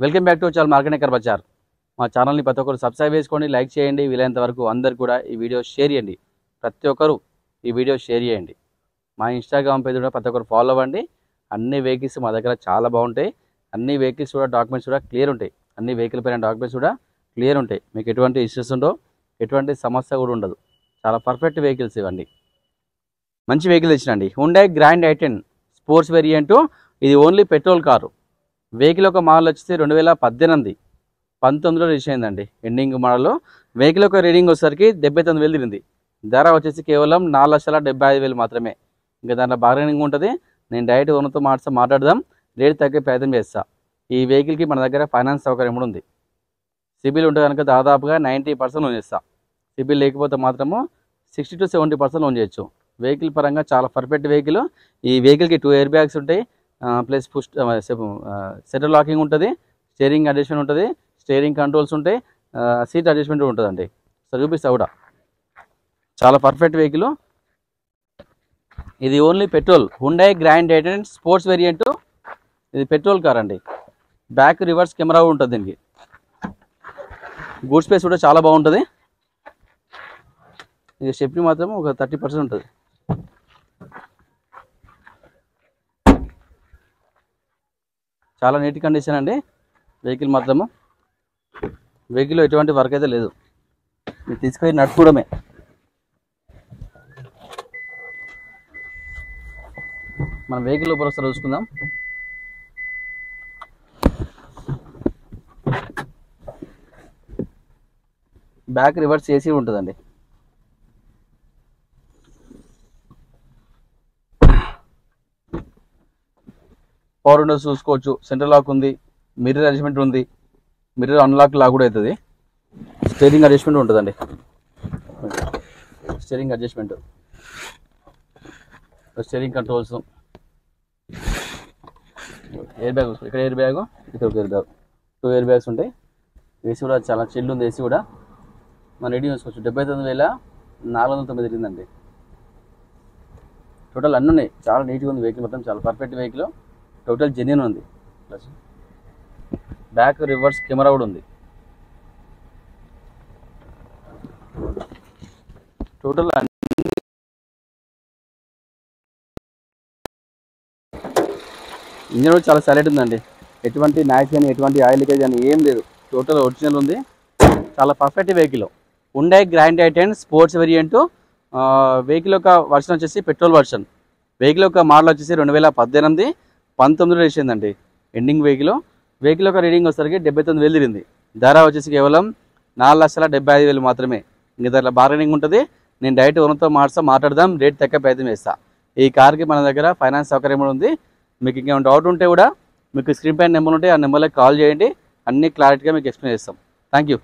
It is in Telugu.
Welcome back to channel market Bazaar. మా ఛానల్ని ప్రతి ఒక్కరు సబ్స్క్రైబ్ చేసుకోండి, లైక్ చేయండి, వీలైనంత వరకు అందరు కూడా ఈ వీడియో షేర్ చేయండి. ప్రతి ఒక్కరు ఈ వీడియో షేర్ చేయండి. మా ఇన్స్టాగ్రామ్ పేజ్ కూడా ప్రతి ఒక్కరు ఫాలో అవ్వండి. అన్ని వెహికల్స్ మా దగ్గర చాలా బాగుంటాయి. అన్ని వెహికల్స్ కూడా డాక్యుమెంట్స్ కూడా క్లియర్ ఉంటాయి. అన్ని వెహికల్ పైన డాక్యుమెంట్స్ కూడా క్లియర్ ఉంటాయి. మీకు ఎటువంటి ఇష్యూస్ ఉండవు, ఎటువంటి సమస్య కూడా ఉండదు. చాలా పర్ఫెక్ట్ వెహికల్స్ ఇవన్నీ. మంచి వెహికల్ తెచ్చినండి. Hyundai Grand i10 sports variant. ఇది ఓన్లీ పెట్రోల్ కారు. వెహికల్ ఒక మోడల్ వచ్చేసి 2018 19లో రిజిస్టర్ అయిందండి. Ending model. వెహికల్ ఒక రీడింగ్ వచ్చేసరికి 79,000 తిరిగింది. ధర వచ్చేసి కేవలం 4,75,000 మాత్రమే. ఇంకా దాంట్లో బార్గెనింగ్ ఉంటుంది. నేను డైరెక్ట్ ఓనర్తో మాట్లాడదాం, రేట్ తగ్గే ప్రయత్నం చేస్తా. ఈ వెహికల్కి మన దగ్గర ఫైనాన్స్ సౌకర్యం కూడా ఉంది. సిబిల్ ఉంటే కనుక దాదాపుగా 90% లోన్ చేస్తా. సిబిల్ లేకపోతే మాత్రము 60 to 70% లోన్ చేయొచ్చు. వెహికల్ పరంగా చాలా పర్ఫెక్ట్ వెహికల్. ఈ వెహికల్కి 2 ఎయిర్ బ్యాగ్స్ ఉంటాయి, ప్లస్ పుష్ సెంటర్ లాకింగ్ ఉంటుంది, స్టీరింగ్ అడ్జస్ట్మెంట్ ఉంటుంది, స్టీరింగ్ కంట్రోల్స్ ఉంటాయి, సీట్ అడ్జస్ట్మెంట్ ఉంటుందండి. సో చూపిస్తా కూడా. చాలా పర్ఫెక్ట్ వెహికల్. ఇది only petrol. Hyundai Grand i10 sports variant. ఇది పెట్రోల్ కార్ అండి. బ్యాక్ రివర్స్ కెమెరా ఉంటుంది దీనికి. గూడ్ స్పేస్ కూడా చాలా బాగుంటుంది. ఇక స్టెప్ని మాత్రం ఒక 30% ఉంటుంది. చాలా నీట్ కండిషన్ అండి వెహికల్ మాత్రము. వెహికల్లో ఎటువంటి వర్క్ అయితే లేదు. మీరు తీసుకొని నడుపుకోవడమే. మనం వెహికల్ లోపల వస్తారు చూసుకుందాం. బ్యాక్ రివర్స్ ఏసీ ఉంటుందండి. పవర్ విండోస్ చూసుకోవచ్చు. సెంట్రల్ లాక్ ఉంది, మిర్రర్ అడ్జస్ట్మెంట్ ఉంది, మిర్రర్ అన్లాక్ లాక్ కూడా అవుతుంది. స్టీరింగ్ అడ్జస్ట్మెంట్ ఉంటుందండి. Steering adjustment, steering controls, air bag. ఇక్కడ ఎయిర్ బ్యాగ్, ఇక్కడ ఒక ఎయిర్ బ్యాగ్, 2 ఎయిర్ బ్యాగ్స్ ఉంటాయి. ఏసీ కూడా చాలా చిల్లు ఉంది. ఏసీ కూడా మనం రెడీ చేసుకోవచ్చు. 79,409 తిరిగిందండి. టోటల్ అన్నీ ఉన్నాయి. చాలా నీట్గా ఉంది వెహికల్ మొత్తం. చాలా పర్ఫెక్ట్ వెహికల్. టోటల్ జెన్యూన్ ఉంది. ప్లస్ బ్యాక్ రివర్స్ కెమెరా కూడా ఉంది. టోటల్ ఇంజన్ కూడా చాలా సైలెంట్ ఉందండి. ఎటువంటి నాయిస్ కానీ ఎటువంటి ఆయిల్ లీకేజ్ కానీ ఏం లేదు. టోటల్ ఒరిజినల్ ఉంది. చాలా perfect vehicle. Hyundai Grand i10 sports variant. Vehicle యొక్క వర్షన్ వచ్చేసి పెట్రోల్ వర్షన్. వెహికల్ యొక్క మోడల్ వచ్చేసి 2018 19లో రిజిస్టర్ అయిందండి. Ending vehicle. వెహికల్ యొక్క రీడింగ్ వచ్చేసరికి 79,000 తిరిగింది. ధర వచ్చేసి కేవలం 4,75,000 మాత్రమే. ఇంకా దాంట్లో బార్గెనింగ్ ఉంటుంది. నేను డైరెక్ట్ ఓనర్తో మాట్లాడదాం, రేట్ తగ్గ ప్రయత్నం చేస్తా. ఈ కార్కి మన దగ్గర ఫైనాన్స్ సౌకర్యం కూడా ఉంది. మీకు ఇంకేమైనా డౌట్ ఉంటే కూడా మీకు స్క్రీన్ పైన నెంబర్ ఉంటే ఆ నెంబర్లోకి కాల్ చేయండి. అన్ని క్లారిటీగా మీకు ఎక్స్ప్లెయిన్ చేస్తాం. Thank you.